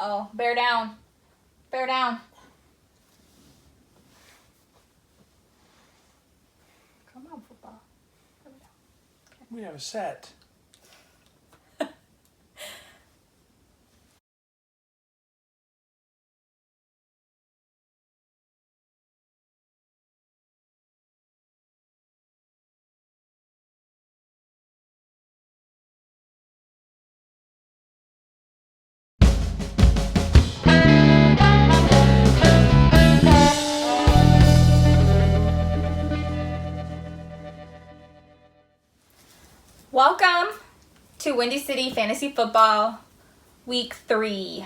Uh-oh. Bear down. Bear down. Come on, football. Come down. Okay. We have a set. Welcome to Windy City Fantasy Football Week 3.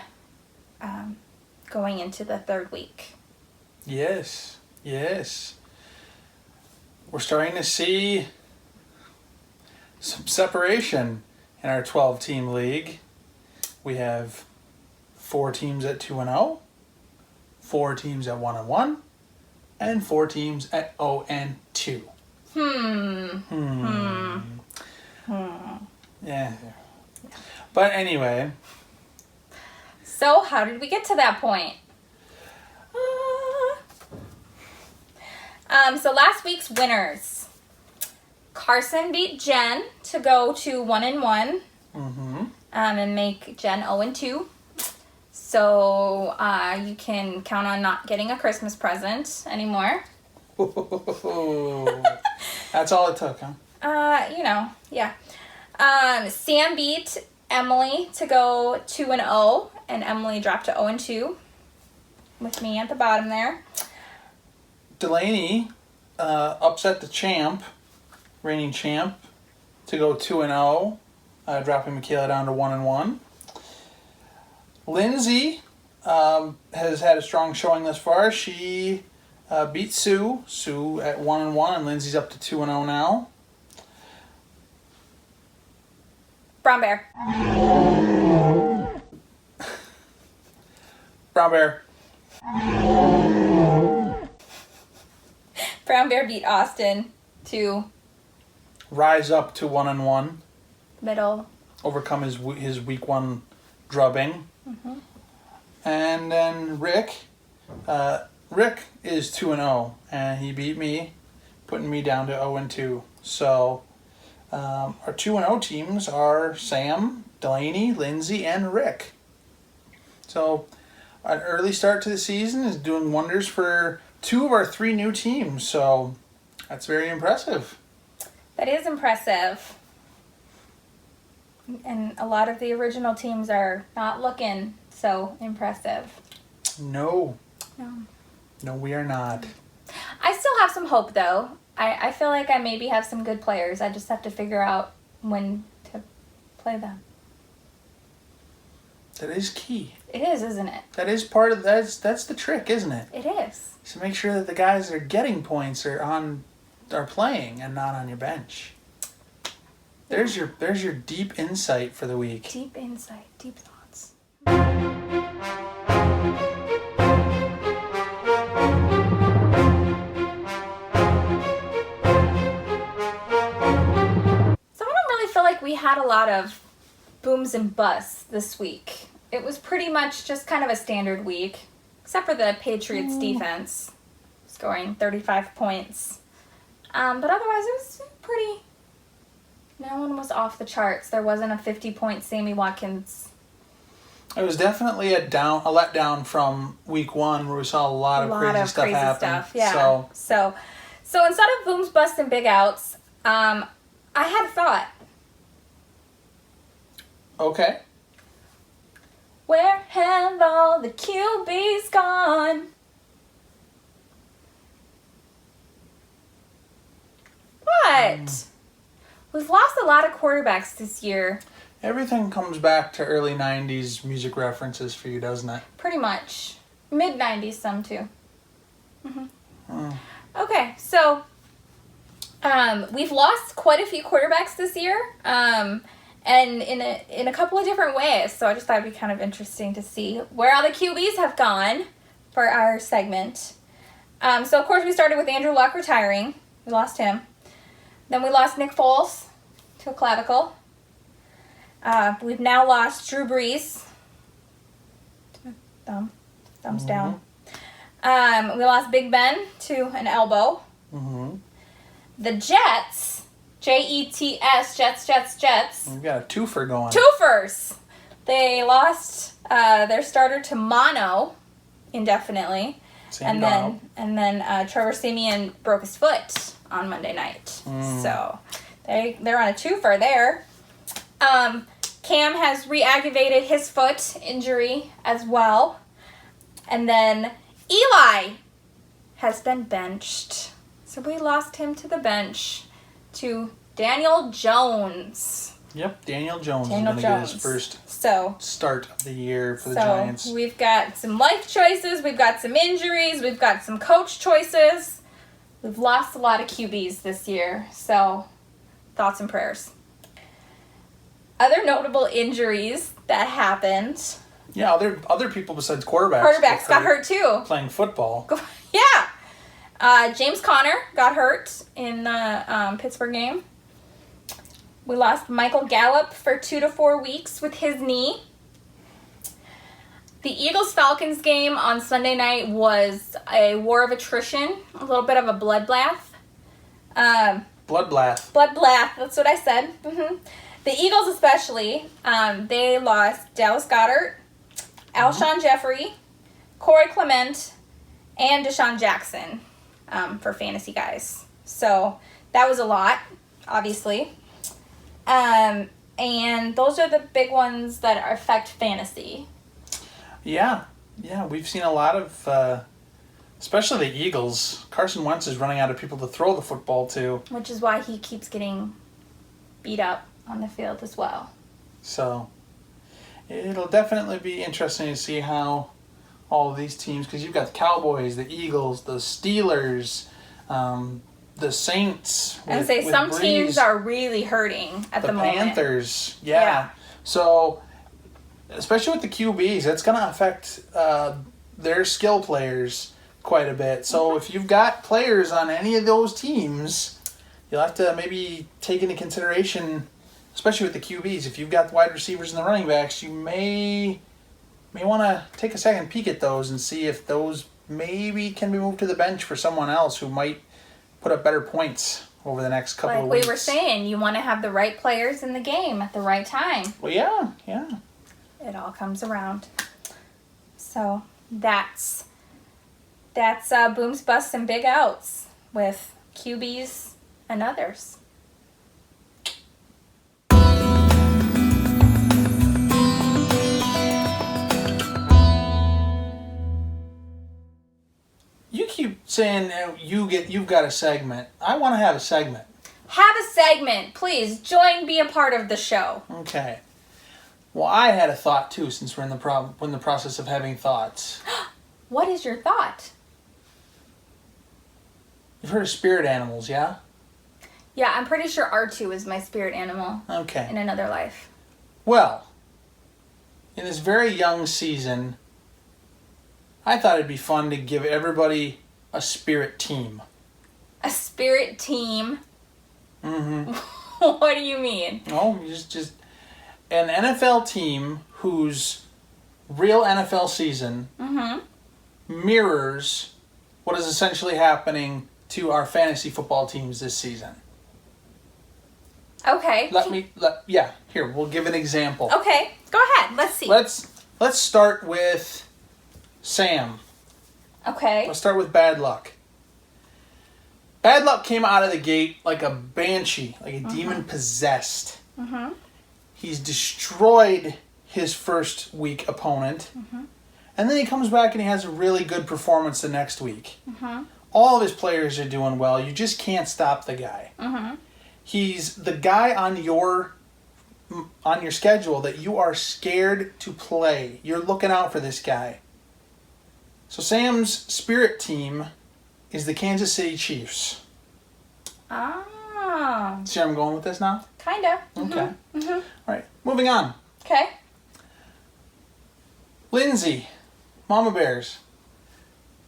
Going into the third week. Yes. We're starting to see some separation in our 12-team league. We have 4 teams at 2-0, 4 teams at 1-1, and 4 teams at 0-2. Yeah. But anyway. So, how did we get to that point? So last week's winners. Carson beat Jen to go to 1-1. And make Jen 0-2. So you can count on not getting a Christmas present anymore. That's all it took, huh? Yeah. Sam beat Emily to go 2-0, and Emily dropped to 0-2 with me at the bottom there. Delaney upset the reigning champ, to go 2-0, dropping Michaela down to 1-1. Lindsay has had a strong showing thus far. She beat Sue at 1-1, and Lindsay's up to 2-0 now. Brown Bear. Brown Bear. Brown Bear beat Austin to rise up to 1-1. Middle. Overcome his week 1 drubbing. And then Rick is 2-0, and he beat me, putting me down to 0-2. So our 2-0 teams are Sam, Delaney, Lindsay, and Rick. So an early start to the season is doing wonders for 2 of our 3 new teams. So that's very impressive. That is impressive. And a lot of the original teams are not looking so impressive. No, we are not. I still have some hope, though. I feel like I maybe have some good players. I just have to figure out when to play them. That is key. It is, isn't it? That is part of that's the trick, isn't it? It is. So make sure that the guys that are getting points are playing and not on your bench. There's your deep insight for the week. Deep insight, deep thoughts. So I don't really feel like we had a lot of booms and busts this week. It was pretty much just kind of a standard week, except for the Patriots defense scoring 35 points. But otherwise, it was pretty... No one was off the charts. There wasn't a 50-point Sammy Watkins. It was definitely a letdown from week 1 where we saw a lot of crazy stuff happen. Yeah. So instead of booms, busts, and big outs, I had a thought. Okay. Where have all the QBs gone? What? We've lost a lot of quarterbacks this year. Everything comes back to early 90s music references for you, doesn't it? Pretty much. Mid-90s, some too. Okay, so we've lost quite a few quarterbacks this year, and in a couple of different ways. So I just thought it'd be kind of interesting to see where all the QBs have gone for our segment. So of course we started with Andrew Luck retiring. We lost him. Then we lost Nick Foles to a clavicle. We've now lost Drew Brees Thumbs down. We lost Big Ben to an elbow. Mm-hmm. The Jets, Jets, Jets. We've got a twofer going. Twofers. They lost their starter to mono indefinitely. And then Trevor Siemian broke his foot on Monday night. So they're on a twofer there. Cam has reactivated his foot injury as well. And then Eli has been benched. So we lost him to the bench to Daniel Jones. Yep, Daniel Jones is going to get his first start of the year for the Giants. We've got some life choices. We've got some injuries. We've got some coach choices. We've lost a lot of QBs this year. So thoughts and prayers. Other notable injuries that happened. Yeah, other people besides quarterbacks. Quarterbacks got hurt too. Playing football. Yeah. James Conner got hurt in the Pittsburgh game. We lost Michael Gallup for 2 to 4 weeks with his knee. The Eagles-Falcons game on Sunday night was a war of attrition, a little bit of a bloodbath. Bloodbath. Bloodbath, that's what I said. Mm-hmm. The Eagles especially, they lost Dallas Goedert, Alshon Jeffrey, Corey Clement, and Deshaun Jackson for fantasy guys. So that was a lot, obviously. And those are the big ones that affect fantasy. Yeah, we've seen a lot of, especially the Eagles. Carson Wentz is running out of people to throw the football to. Which is why he keeps getting beat up on the field as well. So it'll definitely be interesting to see how all of these teams, because you've got the Cowboys, the Eagles, the Steelers, the Saints. Some Breeze, teams are really hurting at the moment. The Panthers, yeah. So, especially with the QBs, that's going to affect their skill players quite a bit. So if you've got players on any of those teams, you'll have to maybe take into consideration, especially with the QBs, if you've got the wide receivers and the running backs, you may want to take a second peek at those and see if those maybe can be moved to the bench for someone else who might put up better points over the next couple of weeks. Like we were saying, you want to have the right players in the game at the right time. Well, yeah. It all comes around. So that's booms, busts, and big outs with QBs and others. You keep saying you've got a segment. I want to have a segment. Have a segment, please. Be a part of the show. Okay. Well, I had a thought too, since we're in the process of having thoughts. What is your thought? You've heard of spirit animals, yeah? Yeah, I'm pretty sure R2 is my spirit animal. Okay. In another life. Well, in this very young season, I thought it'd be fun to give everybody a spirit team. A spirit team? Mm-hmm. What do you mean? Oh, just an NFL team whose real NFL season mirrors what is essentially happening to our fantasy football teams this season. Okay. Here, we'll give an example. Okay, go ahead. Let's see. Let's start with Sam. Okay. Let's start with Bad Luck. Bad Luck came out of the gate like a banshee, like a demon possessed. Mm-hmm. He's destroyed his first week opponent. Mm-hmm. And then he comes back and he has a really good performance the next week. Mm-hmm. All of his players are doing well. You just can't stop the guy. Mm-hmm. He's the guy on your schedule that you are scared to play. You're looking out for this guy. So Sam's spirit team is the Kansas City Chiefs. Ah. See where I'm going with this now? Kinda. Okay. Mm-hmm. All right. Moving on. Okay. Lindsay, Mama Bears.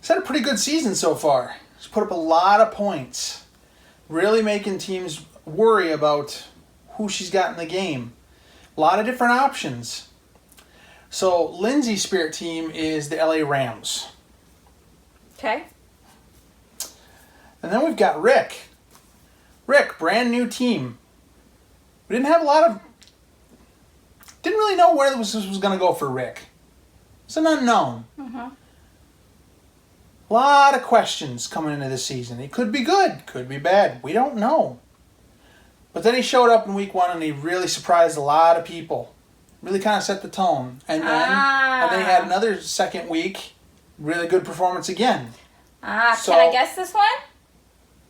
She's had a pretty good season so far. She's put up a lot of points. Really making teams worry about who she's got in the game. A lot of different options. So Lindsay's spirit team is the LA Rams. Okay. And then we've got Rick. Rick, brand new team. We didn't really know where this was going to go for Rick. It's an unknown. Mm-hmm. A lot of questions coming into this season. It could be good, could be bad. We don't know. But then he showed up in week 1 and he really surprised a lot of people. Really kind of set the tone. And then he had another second week, really good performance again. So, can I guess this one?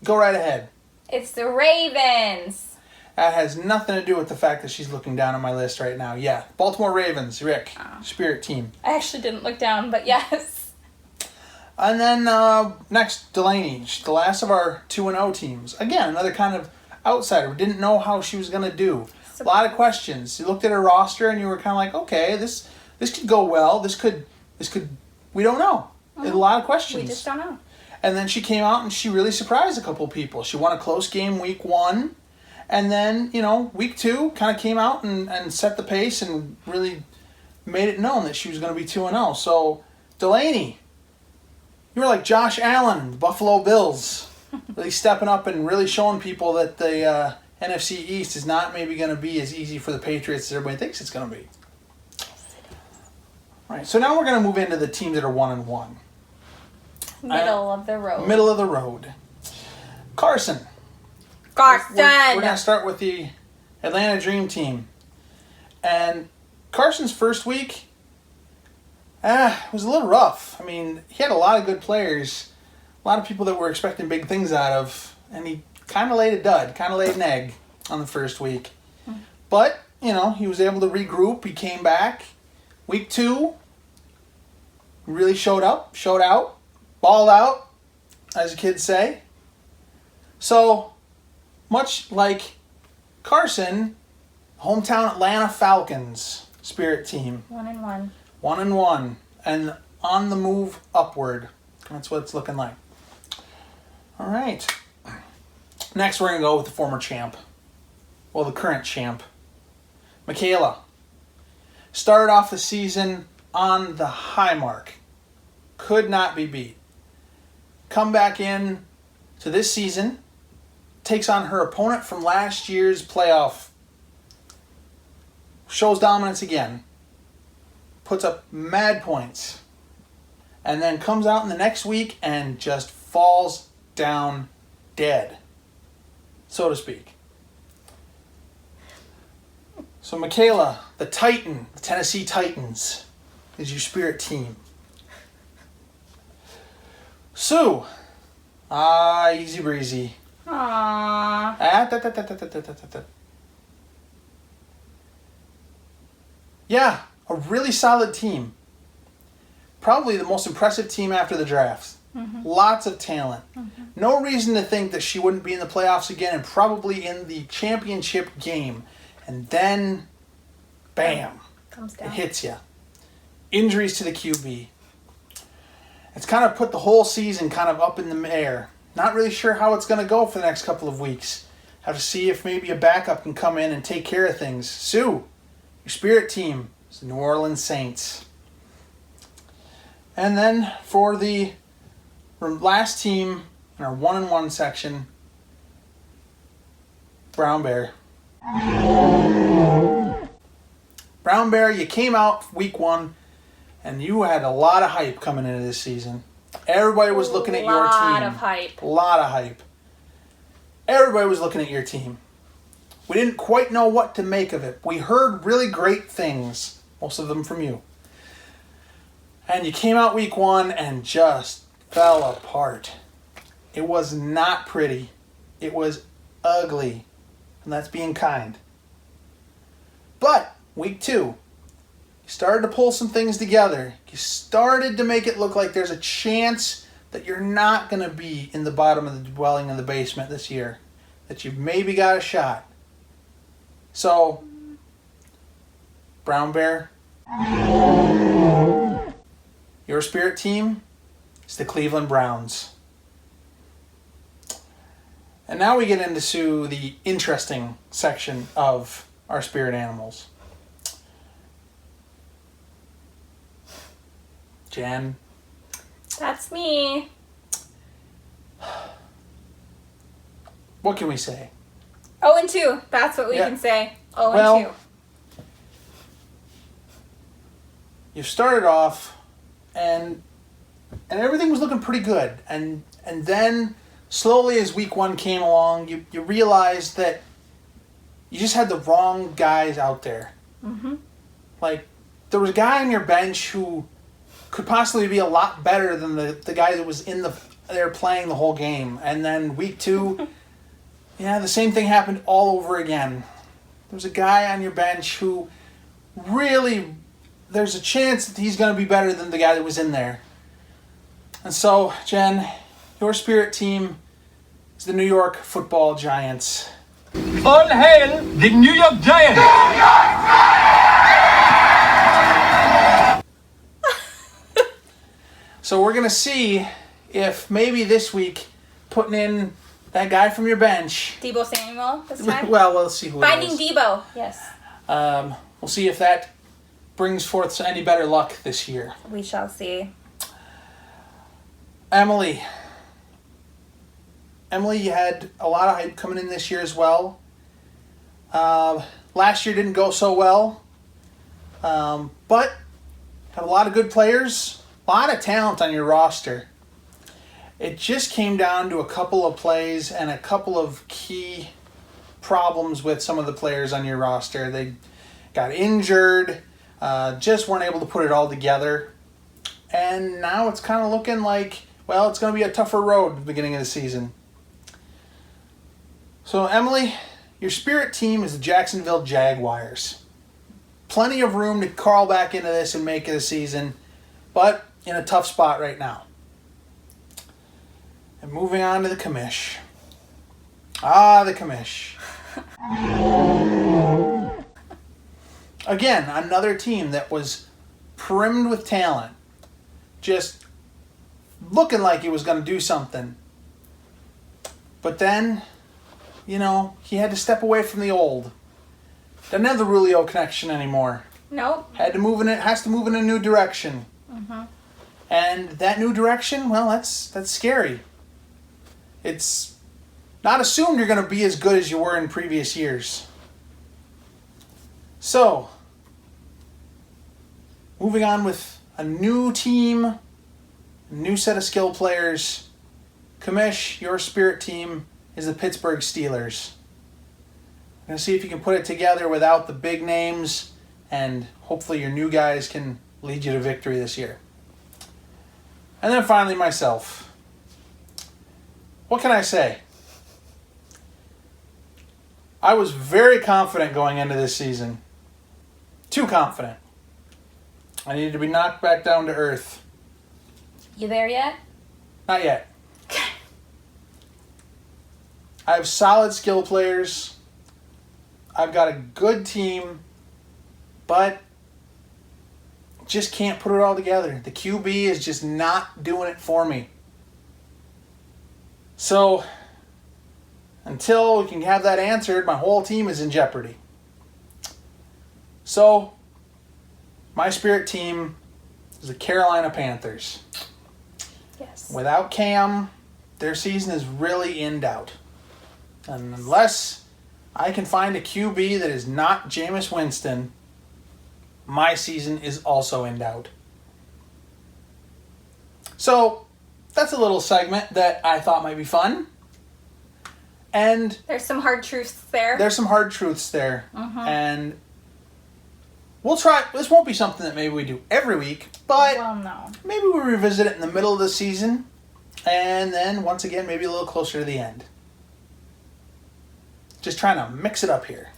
Go right ahead. It's the Ravens. That has nothing to do with the fact that she's looking down on my list right now. Yeah, Baltimore Ravens, Rick, spirit team. I actually didn't look down, but yes. And then next, Delaney, the last of our 2-0 teams. Again, another kind of outsider. We didn't know how she was going to do. A lot of questions. You looked at her roster and you were kind of like, okay, this could go well. This could. We don't know. A lot of questions. We just don't know. And then she came out and she really surprised a couple people. She won a close game week 1. And then, week 2 kind of came out and set the pace and really made it known that she was going to be 2-0. So, Delaney, you were like Josh Allen, the Buffalo Bills, really stepping up and really showing people that the NFC East is not maybe going to be as easy for the Patriots as everybody thinks it's going to be. All right, so now we're going to move into the teams that are 1-1. Middle of the road. Middle of the road. Carson. Carson! We're going to start with the Atlanta Dream Team. And Carson's first week, was a little rough. I mean, he had a lot of good players, a lot of people that were expecting big things out of, and he kind of laid a dud, kind of laid an egg on the first week. But, he was able to regroup. He came back. Week 2, really showed out, balled out, as the kids say. So, much like Carson, hometown Atlanta Falcons spirit team. 1-1. 1-1. And on the move upward. That's what it's looking like. All right. Next, we're going to go with the former champ. Well, the current champ. Michaela. Started off the season on the high mark. Could not be beat. Come back in to this season. Takes on her opponent from last year's playoff. Shows dominance again. Puts up mad points. And then comes out in the next week and just falls down dead, so to speak. So Michaela, the Titan, the Tennessee Titans, is your spirit team. Sue, easy breezy. Aww. Yeah, a really solid team. Probably the most impressive team after the draft. Mm-hmm. Lots of talent. Mm-hmm. No reason to think that she wouldn't be in the playoffs again and probably in the championship game. And then, bam, comes down. It hits you. Injuries to the QB. It's kind of put the whole season kind of up in the air. Not really sure how it's going to go for the next couple of weeks. Have to see if maybe a backup can come in and take care of things. Sue, your spirit team is the New Orleans Saints. And then for the last team in our 1-1 section, Brown Bear. Brown Bear, you came out week 1 and you had a lot of hype coming into this season. Everybody was looking at your team. A lot of hype. A lot of hype. Everybody was looking at your team. We didn't quite know what to make of it. We heard really great things, most of them from you. And you came out week 1 and just fell apart. It was not pretty. It was ugly. And that's being kind. But week 2, you started to pull some things together. You started to make it look like there's a chance that you're not going to be in the bottom of the dwelling in the basement this year. That you've maybe got a shot. So, Brown Bear, your spirit team is the Cleveland Browns. And now we get into the interesting section of our spirit animals. Jen. That's me. What can we say? 0-2. That's what we can say. 0-2. Well, you started off and everything was looking pretty good. And then slowly as week 1 came along, you realized that you just had the wrong guys out there. Mm-hmm. Like, there was a guy on your bench who could possibly be a lot better than the guy that was there playing the whole game. And then week 2, the same thing happened all over again. There was a guy on your bench who really, there's a chance that he's going to be better than the guy that was in there. And so, Jen, your spirit team is the New York Football Giants. All hail the New York Giants! So we're going to see if maybe this week, putting in that guy from your bench. Debo Samuel this time? Well, we'll see who Finding it is. Debo, yes. We'll see if that brings forth any better luck this year. We shall see. Emily, you had a lot of hype coming in this year as well. Last year didn't go so well, but have a lot of good players, a lot of talent on your roster. It just came down to a couple of plays and a couple of key problems with some of the players on your roster. They got injured, just weren't able to put it all together. And now it's kind of looking like, well, it's going to be a tougher road at the beginning of the season. So, Emily, your spirit team is the Jacksonville Jaguars. Plenty of room to crawl back into this and make it a season, but in a tough spot right now. And moving on to the commish. The commish. Again, another team that was primed with talent. Just looking like he was going to do something. But then, he had to step away from the old. Doesn't have the Rulio connection anymore. Nope. Has to move in a new direction. Mm-hmm. And that new direction, well, that's scary. It's not assumed you're going to be as good as you were in previous years. So, moving on with a new team, a new set of skill players. Kamish, your spirit team is the Pittsburgh Steelers. We're going to see if you can put it together without the big names, and hopefully your new guys can lead you to victory this year. And then finally myself. What can I say? I was very confident going into this season. Too confident. I needed to be knocked back down to earth. You there yet? Not yet. I have solid skill players. I've got a good team, but just can't put it all together. The QB is just not doing it for me. So, until we can have that answered, my whole team is in jeopardy. So, my spirit team is the Carolina Panthers. Yes. Without Cam, their season is really in doubt. And unless I can find a QB that is not Jameis Winston, my season is also in doubt. So, that's a little segment that I thought might be fun. And there's some hard truths there. Mm-hmm. And we'll try. This won't be something that maybe we do every week, but no. Maybe we revisit it in the middle of the season, and then once again, maybe a little closer to the end. Just trying to mix it up here.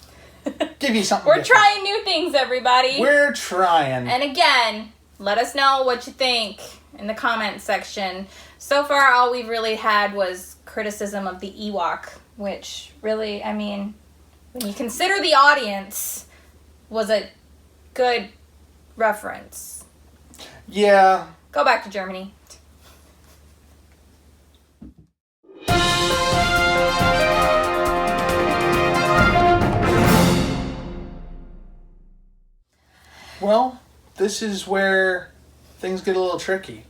Give you something We're different. trying new things, everybody. We're trying. And again, let us know what you think in the comment section. So far, all we've really had was criticism of the Ewok, which really, I mean, when you consider the audience, was a good reference. Yeah. Go back to Germany. Well, this is where things get a little tricky.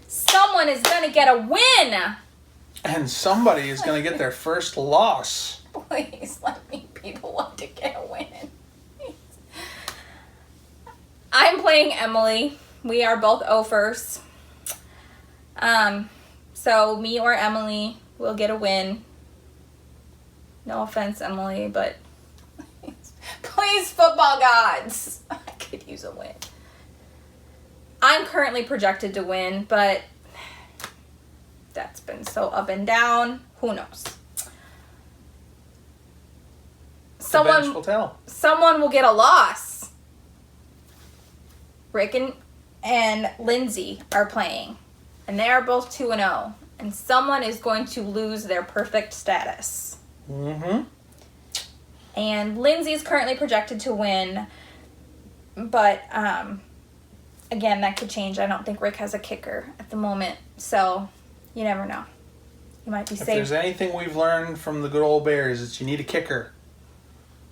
Someone is going to get a win. And somebody is going to get their first loss. Please let me be the one to get a win. I'm playing Emily. We are both offers. So me or Emily will get a win. No offense, Emily, but please, football gods, I could use a win. I'm currently projected to win, but that's been so up and down. Who knows? The bench will tell. Someone will get a loss. Rick and Lindsay are playing, and they are both 2-0. And someone is going to lose their perfect status. Mm-hmm. And Lindsay is currently projected to win, but again, that could change. I don't think Rick has a kicker at the moment, so you never know. You might be If safe. there's anything we've learned from the good old Bears, it's you need a kicker.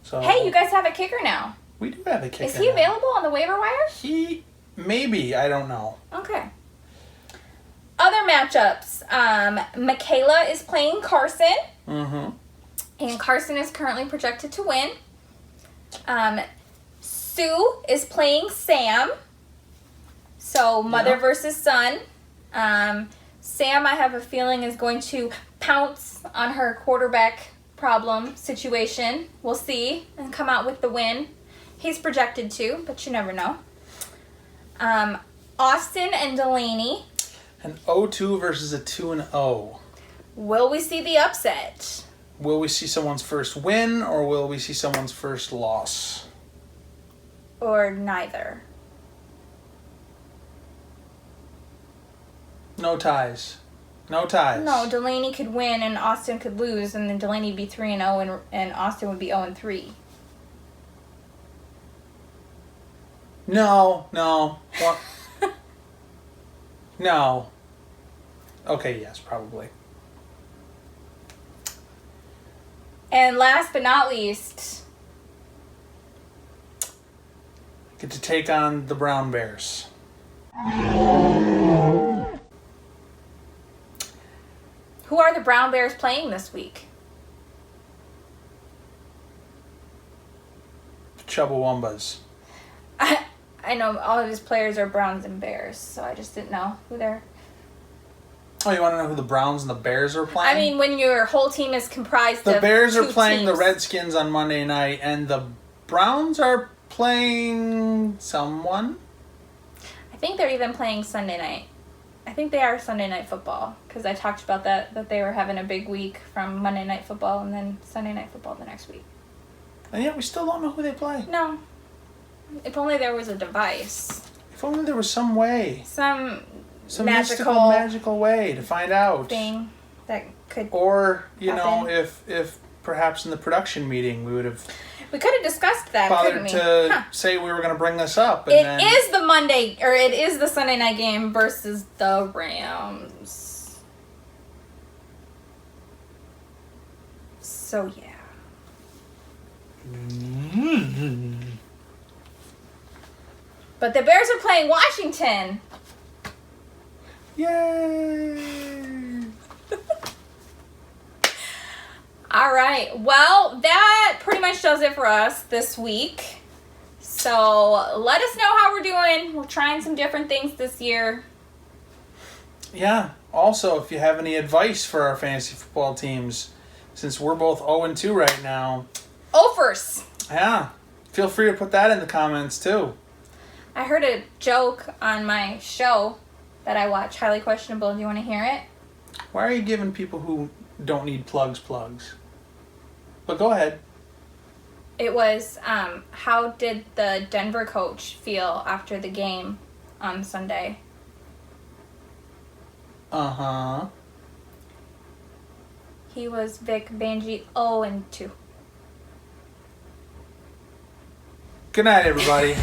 So Hey, you guys have a kicker now. we do have a kicker. Is he now. available on the waiver wire? He maybe, I don't know. Okay. Other matchups. Michaela is playing Carson. Mm-hmm. And Carson is currently projected to win. Sue is playing Sam. So mother versus son. Sam, I have a feeling, is going to pounce on her quarterback problem situation. We'll see. And come out with the win. He's projected to, but you never know. Austin and Delaney. An 0-2 versus a 2-0. Will we see the upset? Will we see someone's first win or will we see someone's first loss? Or neither? No ties. No ties. No, Delaney could win and Austin could lose, and then Delaney would be 3-0 and Austin would be 0-3. No. What? No. Okay, yes, probably. And last but not least, Get to take on the Brown Bears. who are the Brown Bears playing this week? Chubbawambas. I know all of his players are Browns and Bears, so I just didn't know who they're... Oh, you want to know who the Browns and the Bears are playing? I mean, when your whole team is comprised the of Bears are two playing the teams. Redskins on Monday night, and the Browns are playing someone. I think they're even playing Sunday night. I think they are Sunday Night Football, because I talked about that they were having a big week from Monday Night Football and then Sunday Night Football the next week. And yet we still don't know who they play. No. If only there was a device. If only there was some way. Some mystical, magical way to find out. thing that could... Or, you know, happen. if perhaps in the production meeting we would have We could have discussed that, couldn't bothered we? to say we were going to bring this up. And It is the Sunday night game versus the Rams. So, yeah. But the Bears are playing Washington. Yay! All right. Well, that pretty much does it for us this week. So let us know how we're doing. We're trying some different things this year. Yeah. Also, if you have any advice for our fantasy football teams, since we're both 0-2 right now, Offers. yeah, feel free to put that in the comments too. I heard a joke on my show that I watch, Highly Questionable. Do you want to hear it? Why are you giving people who don't need plugs? But go ahead. It was, how did the Denver coach feel after the game on Sunday? Uh-huh. He was Vic Banji 0-2. Good night, everybody.